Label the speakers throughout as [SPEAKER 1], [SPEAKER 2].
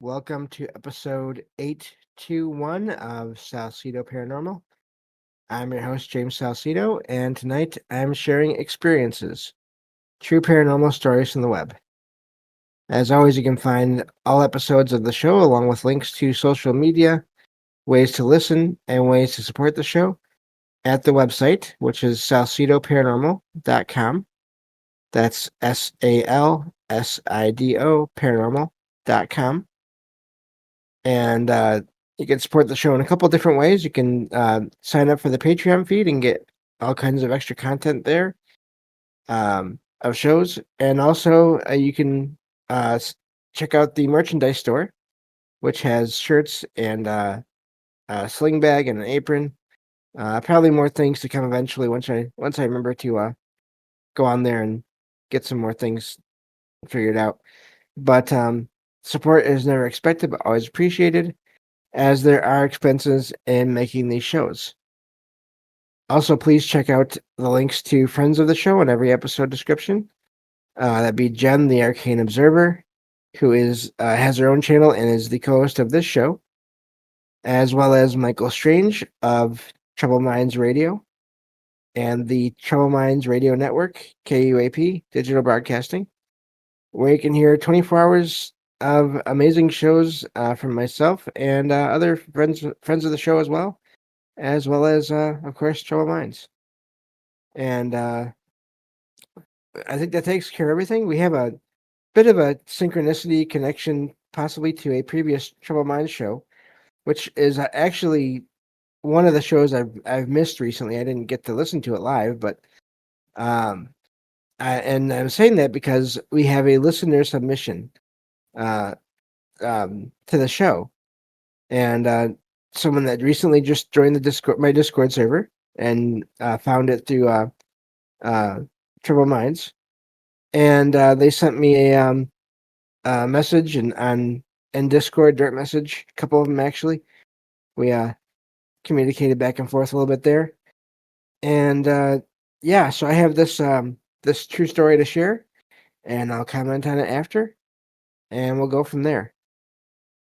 [SPEAKER 1] Welcome to episode 821 of Salsido Paranormal. I'm your host, James Salsido, and tonight I'm sharing experiences, true paranormal stories from the web. As always, you can find all episodes of the show along with links to social media, ways to listen, and ways to support the show at the website, which is salsidoparanormal.com. That's SALSIDO paranormal.com. And you can support the show in a couple different ways. You can sign up for the Patreon feed and get all kinds of extra content there of shows. And also, you can check out the merchandise store, which has shirts and a sling bag and an apron. Probably more things to come eventually once I remember to go on there and get some more things figured out. But support is never expected, but always appreciated, as there are expenses in making these shows. Also, please check out the links to friends of the show in every episode description. That'd be Jen, the Arcane Observer, who has her own channel and is the co-host of this show, as well as Michael Strange of Trouble Minds Radio and the Trouble Minds Radio Network, KUAP, Digital Broadcasting, where you can hear 24 hours of amazing shows from myself and other friends of the show, as well as of course, Trouble Minds. And I think that takes care of everything. We have a bit of a synchronicity connection, possibly to a previous Trouble Minds show, which is actually one of the shows I've missed recently. I didn't get to listen to it live, but and I'm saying that because we have a listener submission to the show, and someone that recently just joined my Discord server and found it through Trouble Minds, and they sent me a message in Discord, direct message. A couple of them actually. We communicated back and forth a little bit there, and yeah. So I have this true story to share, and I'll comment on it after, and we'll go from there.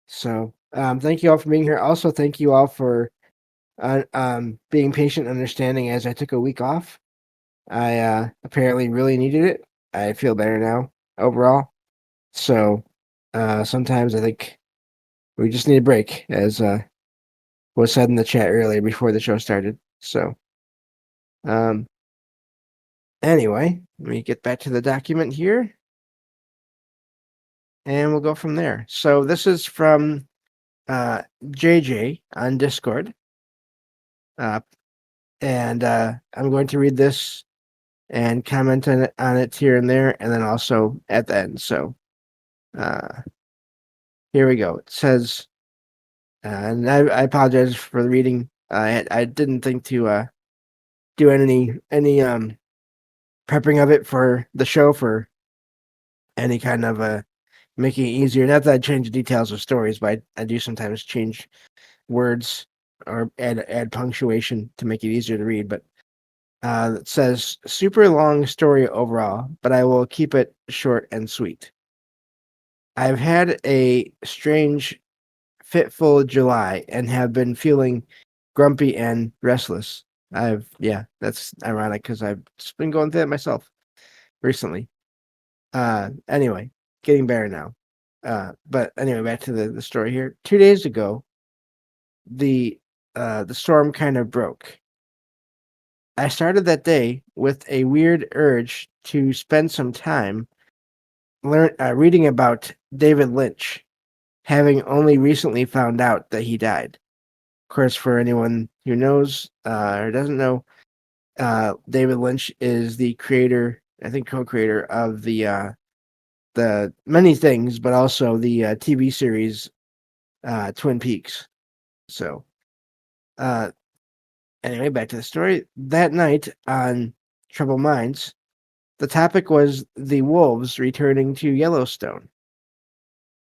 [SPEAKER 1] So thank you all for being here. Also, thank you all for being patient and understanding as I took a week off. I apparently really needed it. I feel better now overall. So sometimes I think we just need a break, as was said in the chat earlier before the show started. So um, anyway, let me get back to the document here, and we'll go from there. So this is from JJ on Discord. And I'm going to read this and comment on it here and there, and then also at the end. So here we go. It says, and I apologize for the reading. I didn't think to do any prepping of it for the show for any kind of making it easier. Not that I change the details of stories, but I do sometimes change words or add punctuation to make it easier to read. But it says, super long story overall, but I will keep it short and sweet. I've had a strange, fitful July and have been feeling grumpy and restless. That's ironic because I've just been going through it myself recently. Anyway, getting better now. But anyway, back to the story here. 2 days ago, the storm kind of broke. I started that day with a weird urge to spend some time reading about David Lynch, having only recently found out that he died. Of course, for anyone who knows or doesn't know, David Lynch is the creator, I think co-creator of the many things, but also the TV series Twin Peaks. So, anyway, back to the story. That night on Trouble Minds, the topic was the wolves returning to Yellowstone.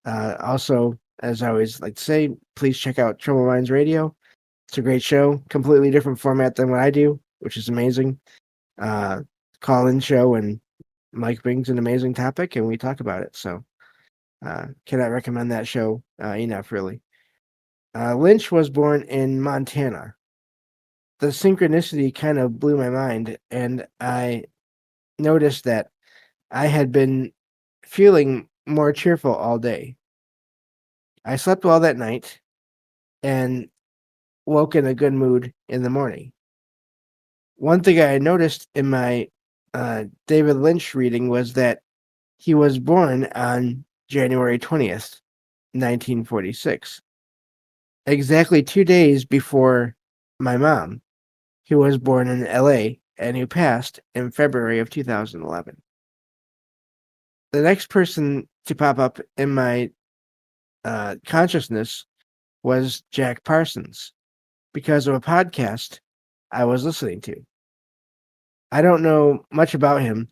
[SPEAKER 1] Also, as I always like to say, please check out Trouble Minds Radio. It's a great show, completely different format than what I do, which is amazing. Call-in show, and Mike brings an amazing topic, and we talk about it. So, Cannot recommend that show enough, really. Lynch was born in Montana. The synchronicity kind of blew my mind, and I noticed that I had been feeling more cheerful all day. I slept well that night and woke in a good mood in the morning. One thing I noticed in my David Lynch reading was that he was born on January 20th, 1946, exactly 2 days before my mom, who was born in LA and who passed in February of 2011. The next person to pop up in my consciousness was Jack Parsons because of a podcast I was listening to. I don't know much about him,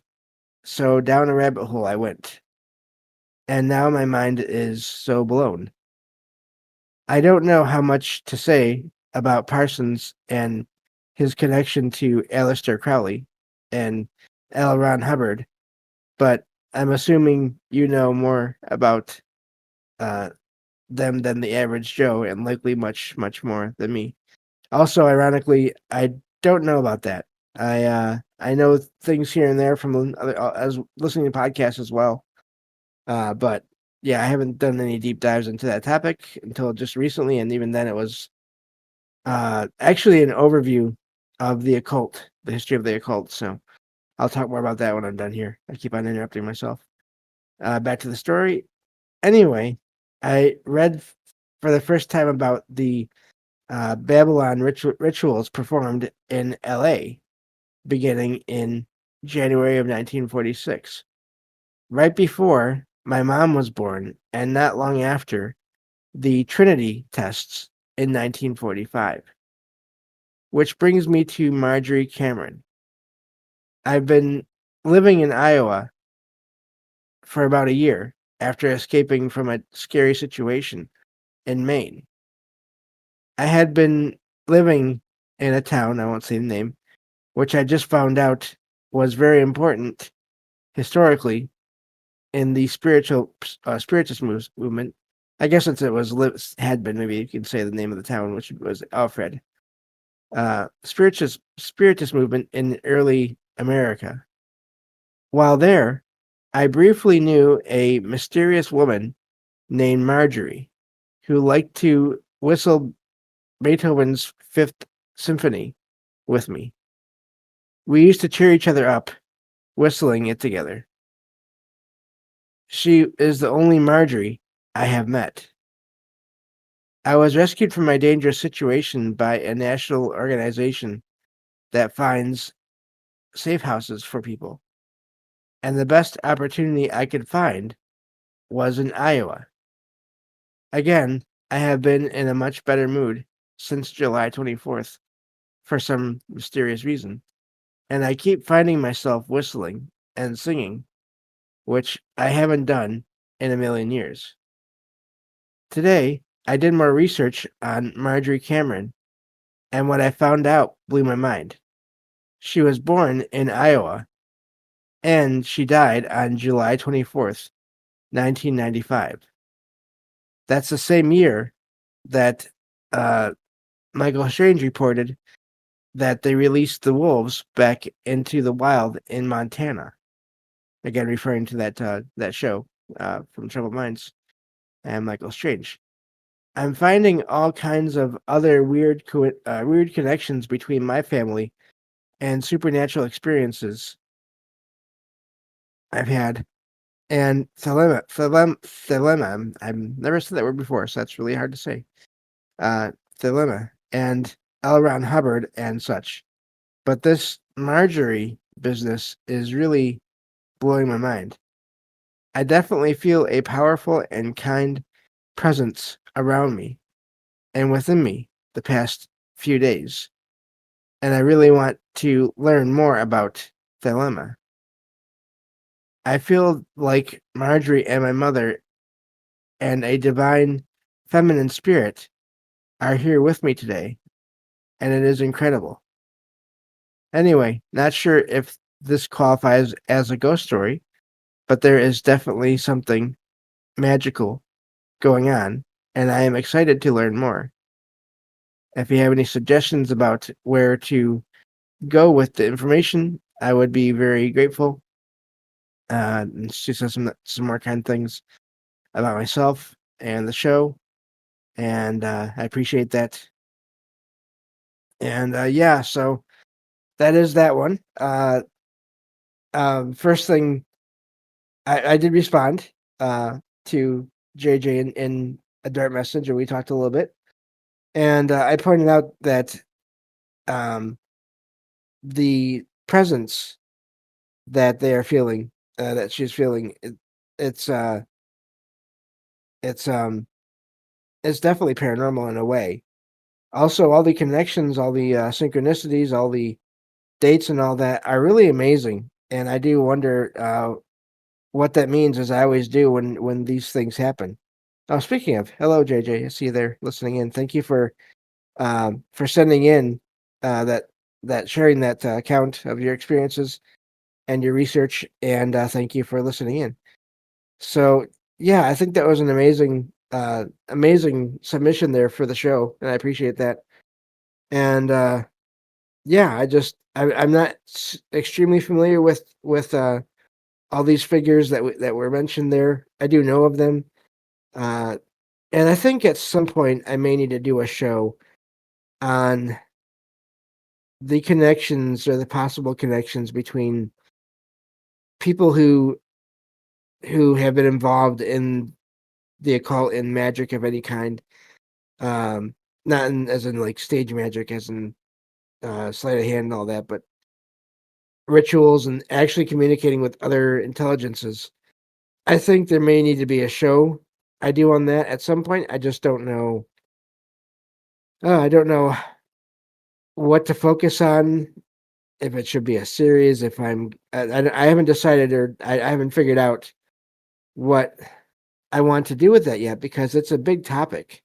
[SPEAKER 1] so down a rabbit hole I went. And now my mind is so blown. I don't know how much to say about Parsons and his connection to Aleister Crowley and L. Ron Hubbard, but I'm assuming you know more about them than the average Joe, and likely much, much more than me. Also, ironically, I don't know about that. I know things here and there from other as listening to podcasts as well. But yeah, I haven't done any deep dives into that topic until just recently, and even then, it was actually an overview of the occult, the history of the occult. So I'll talk more about that when I'm done here. I keep on interrupting myself. Back to the story. Anyway, I read for the first time about the Babylon rituals performed in LA beginning in January of 1946, right before my mom was born, and not long after the Trinity tests in 1945. Which brings me to Marjorie Cameron. I've been living in Iowa for about a year after escaping from a scary situation in Maine. I had been living in a town, I won't say the name, which I just found out was very important historically in the spiritist movement. I guess since it had been, maybe you can say the name of the town, which was Alfred. Spiritist movement in early America. While there, I briefly knew a mysterious woman named Marjorie who liked to whistle Beethoven's Fifth Symphony with me. We used to cheer each other up, whistling it together. She is the only Marjorie I have met. I was rescued from my dangerous situation by a national organization that finds safe houses for people. And the best opportunity I could find was in Iowa. Again, I have been in a much better mood since July 24th for some mysterious reason, and I keep finding myself whistling and singing, which I haven't done in a million years. Today, I did more research on Marjorie Cameron, and what I found out blew my mind. She was born in Iowa, and she died on July 24th, 1995. That's the same year that Michael Strange reported that they released the wolves back into the wild in Montana. Again, referring to that show from Troubled Minds and Michael Strange. I'm finding all kinds of other weird connections between my family and supernatural experiences I've had. And Thelema, I've never said that word before, so that's really hard to say. Thelema and L. Ron Hubbard and such. But this Marjorie business is really blowing my mind. I definitely feel a powerful and kind presence around me and within me the past few days. And I really want to learn more about Thelema. I feel like Marjorie and my mother and a divine feminine spirit are here with me today, and it is incredible. Anyway, not sure if this qualifies as a ghost story, but there is definitely something magical going on, and I am excited to learn more. If you have any suggestions about where to go with the information, I would be very grateful. And she says some more kind things about myself and the show, and I appreciate that. And yeah, so that is that one. First thing, I did respond to JJ in a direct message, and we talked a little bit, and I pointed out that um, the presence that they are feeling, that she's feeling, it's uh, it's um, it's definitely paranormal in a way. Also, all the connections, all the synchronicities, all the dates, and all that are really amazing. And I do wonder what that means, as I always do when these things happen. Oh, speaking of, hello JJ, I see you there listening in. Thank you for sending in that sharing that account of your experiences and your research, and thank you for listening in. So yeah, I think that was an amazing submission there for the show, and I appreciate that. And yeah, I'm not extremely familiar with all these figures that were mentioned there. I do know of them, uh, and I think at some point I may need to do a show on the connections or the possible connections between people who have been involved in the occult and magic of any kind. Um, not as in like stage magic, as in sleight of hand and all that, but rituals and actually communicating with other intelligences. I think there may need to be a show I do on that at some point. I just don't know. I don't know what to focus on. If it should be a series, if I haven't decided, or I haven't figured out what I want to do with that yet, because it's a big topic.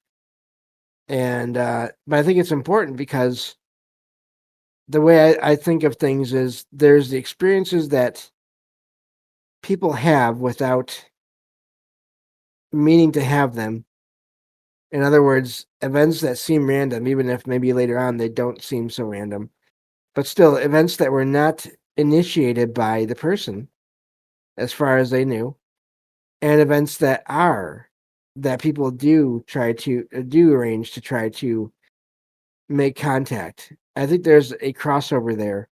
[SPEAKER 1] And but I think it's important because the way I think of things is there's the experiences that people have without meaning to have them. In other words, events that seem random, even if maybe later on they don't seem so random, but still events that were not initiated by the person as far as they knew, and events that people do arrange to try to make contact. I think there's a crossover there,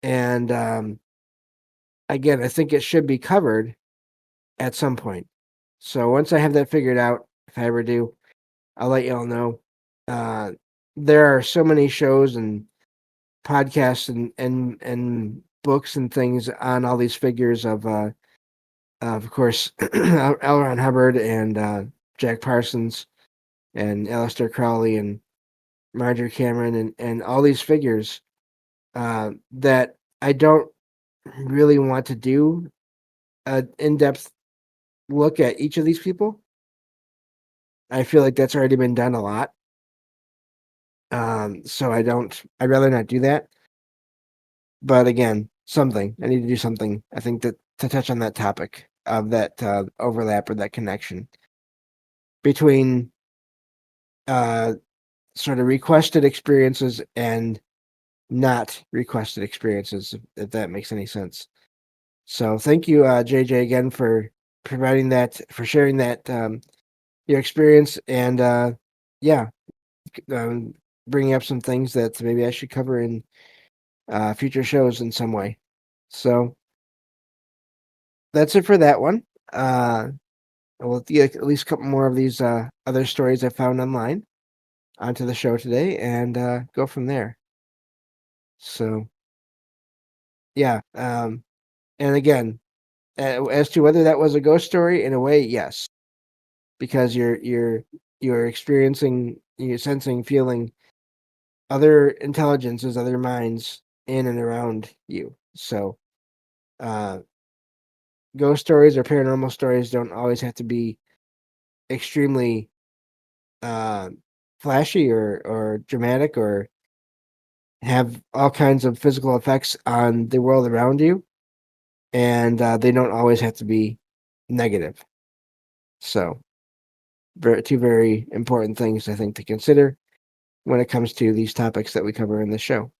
[SPEAKER 1] and again, I think it should be covered at some point. So once I have that figured out, if I ever do, I'll let y'all know. Uh, there are so many shows and podcasts and books and things on all these figures of course, L. Ron Hubbard and Jack Parsons and Aleister Crowley and Marjorie Cameron and all these figures that I don't really want to do an in-depth look at each of these people. I feel like that's already been done a lot. So I'd rather not do that. But again, I need to do something, I think, that to touch on that topic of that overlap or that connection between uh, sort of requested experiences and not requested experiences, if that makes any sense. So thank you, JJ, again for providing that, for sharing that your experience, and yeah, um, bringing up some things that maybe I should cover in future shows in some way. So that's it for that one. We'll get at least a couple more of these other stories I found online onto the show today, and go from there. So yeah, and again, as to whether that was a ghost story, in a way, yes, because you're experiencing, you're sensing, feeling other intelligences, other minds in and around you. So, uh, ghost stories or paranormal stories don't always have to be extremely uh, flashy or dramatic or have all kinds of physical effects on the world around you, and they don't always have to be negative. So, two very important things I think to consider when it comes to these topics that we cover in the show.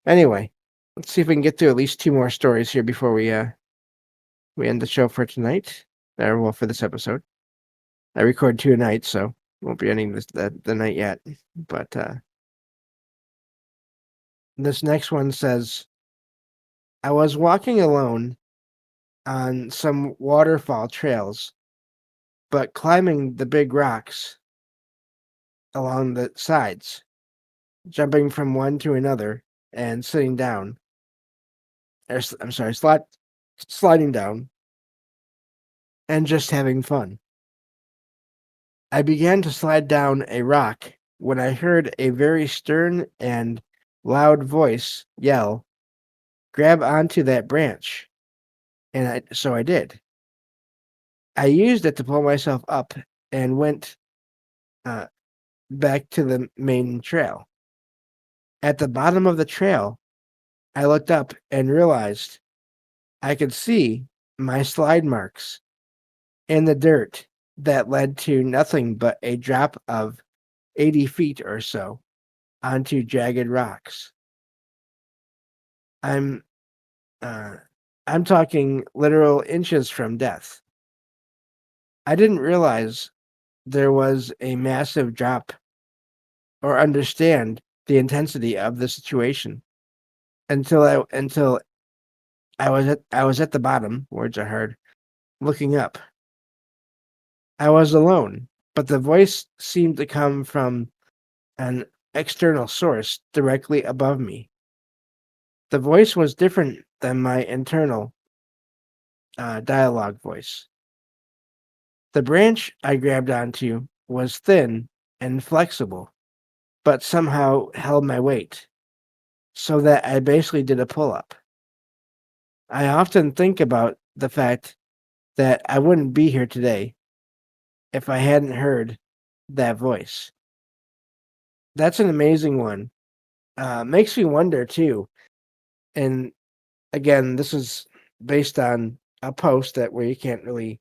[SPEAKER 1] Anyway, let's see if we can get through at least two more stories here before we end the show for tonight. Or well, for this episode. I record two a night, so won't be ending the night yet. But this next one says, I was walking alone on some waterfall trails, but climbing the big rocks along the sides, jumping from one to another and sitting down. I'm sorry, sliding down and just having fun. I began to slide down a rock when I heard a very stern and loud voice yell, grab onto that branch. And so I did. I used it to pull myself up and went uh, back to the main trail. At the bottom of the trail, I looked up and realized I could see my slide marks in the dirt that led to nothing but a drop of 80 feet or so onto jagged rocks. I'm uh, I'm talking literal inches from death. I didn't realize there was a massive drop or understand the intensity of the situation until I was at the bottom, words are hard, looking up. I was alone, but the voice seemed to come from an external source directly above me. The voice was different than my internal dialogue voice. The branch I grabbed onto was thin and flexible, but somehow held my weight, so that I basically did a pull up. I often think about the fact that I wouldn't be here today if I hadn't heard that voice. That's an amazing one. Makes me wonder too. And again, this is based on a post that where you can't really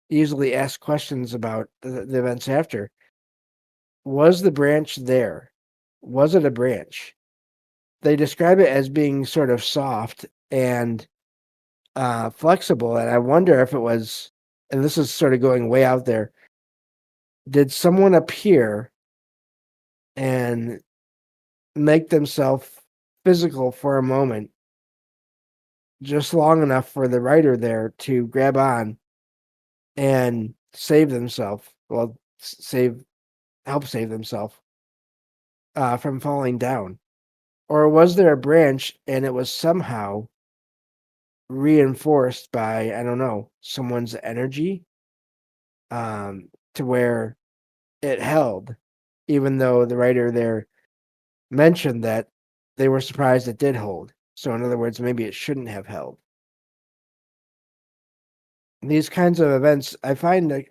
[SPEAKER 1] easily ask questions about the events after. Was the branch there? Was it a branch? They describe it as being sort of soft and flexible, and I wonder if it was. And this is sort of going way out there. Did someone appear and make themselves physical for a moment, just long enough for the writer there to grab on and save themselves? Well, help save themselves from falling down, or was there a branch and it was somehow reinforced by, I don't know, someone's energy, to where it held, even though the writer there mentioned that they were surprised it did hold. So in other words, maybe it shouldn't have held. These kinds of events, I find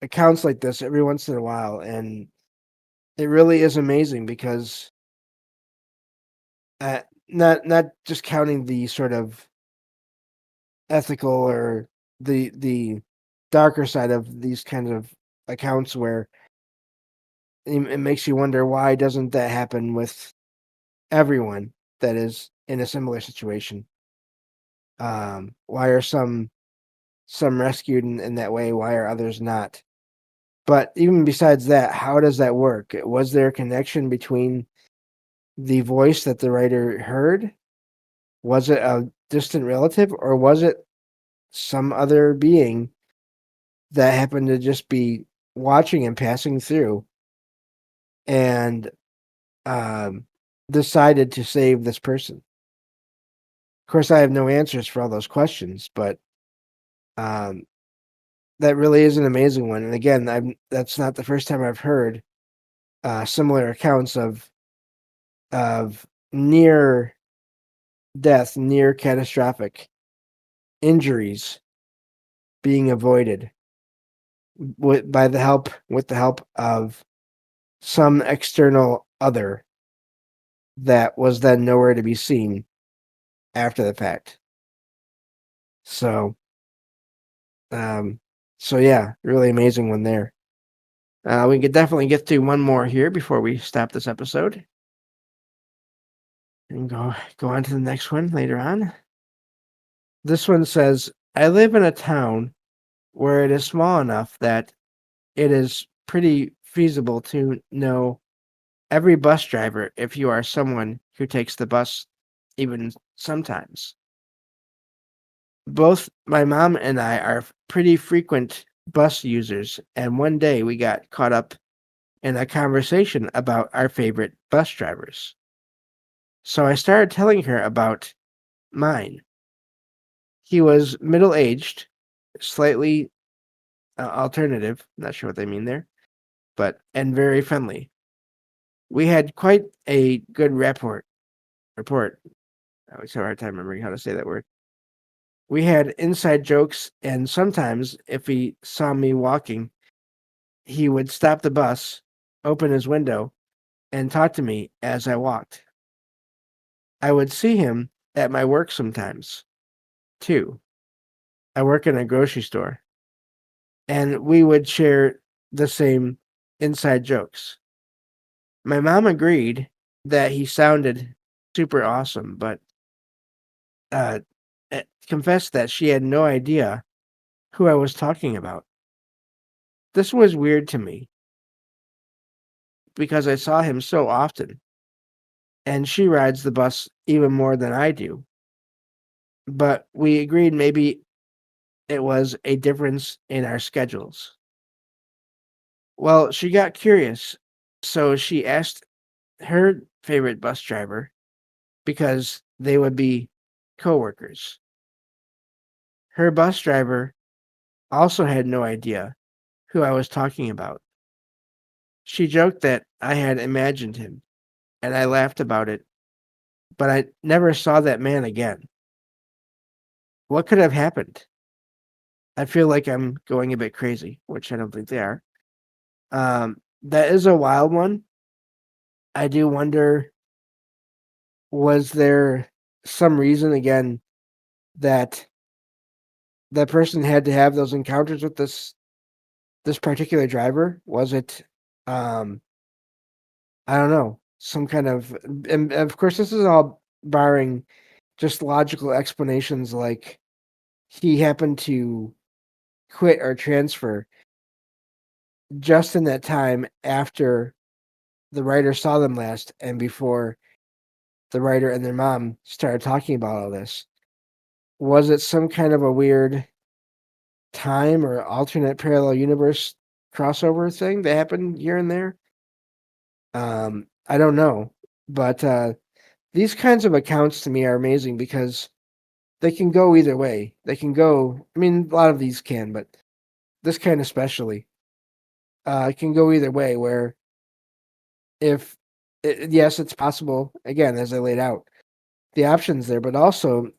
[SPEAKER 1] accounts like this every once in a while, and it really is amazing because not just counting the sort of ethical or the darker side of these kinds of accounts where it makes you wonder, why doesn't that happen with everyone that is in a similar situation? Why are some rescued in that way? Why are others not? But even besides that, how does that work? Was there a connection between the voice that the writer heard? Was it a distant relative, or was it some other being that happened to just be watching and passing through and um, decided to save this person? Of course, I have no answers for all those questions, but um, that really is an amazing one. And again, that's not the first time I've heard similar accounts of near death, near catastrophic injuries being avoided with the help of some external other that was then nowhere to be seen after the fact. So, So yeah, really amazing one there. We could definitely get to one more here before we stop this episode and go on to the next one later on. This one says, I live in a town where it is small enough that it is pretty feasible to know every bus driver if you are someone who takes the bus even sometimes. Both my mom and I are pretty frequent bus users, and one day we got caught up in a conversation about our favorite bus drivers. So I started telling her about mine. He was middle aged, slightly alternative, not sure what they mean there, and very friendly. We had quite a good report. I always have a hard time remembering how to say that word. We had inside jokes, and sometimes if he saw me walking, he would stop the bus, open his window, and talk to me as I walked. I would see him at my work sometimes, too. I work in a grocery store, and we would share the same inside jokes. My mom agreed that he sounded super awesome, but uh, confessed that she had no idea who I was talking about. This was weird to me because I saw him so often, and she rides the bus even more than I do. But we agreed maybe it was a difference in our schedules. Well, she got curious, so she asked her favorite bus driver because they would be coworkers. Her bus driver also had no idea who I was talking about. She joked that I had imagined him, and I laughed about it, but I never saw that man again. What could have happened? I feel like I'm going a bit crazy, which I don't think they are. That is a wild one. I do wonder, was there some reason again that that person had to have those encounters with this particular driver? Was it um I don't know, some kind of, and of course this is all barring just logical explanations like he happened to quit or transfer just in that time after the writer saw them last and before the writer and their mom started talking about all this. Was it some kind of a weird time or alternate parallel universe crossover thing that happened here and there? I don't know, but these kinds of accounts to me are amazing because they can go either way. They can go. I mean, a lot of these can, but this kind especially can go either way. Where if yes, it's possible. Again, as I laid out, the options there, but also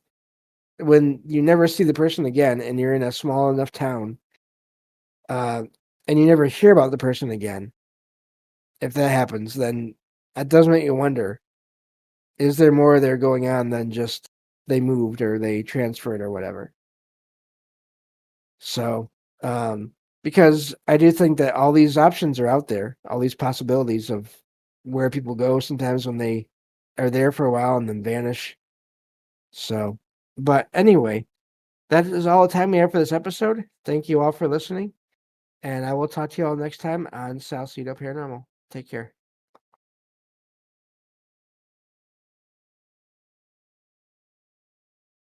[SPEAKER 1] when you never see the person again and you're in a small enough town, uh, and you never hear about the person again, if that happens, then that does make you wonder, is there more there going on than just they moved or they transferred or whatever? So, because I do think that all these options are out there, all these possibilities of where people go sometimes when they are there for a while and then vanish. So, but anyway, that is all the time we have for this episode. Thank you all for listening, and I will talk to you all next time on Salsido Paranormal. Take care.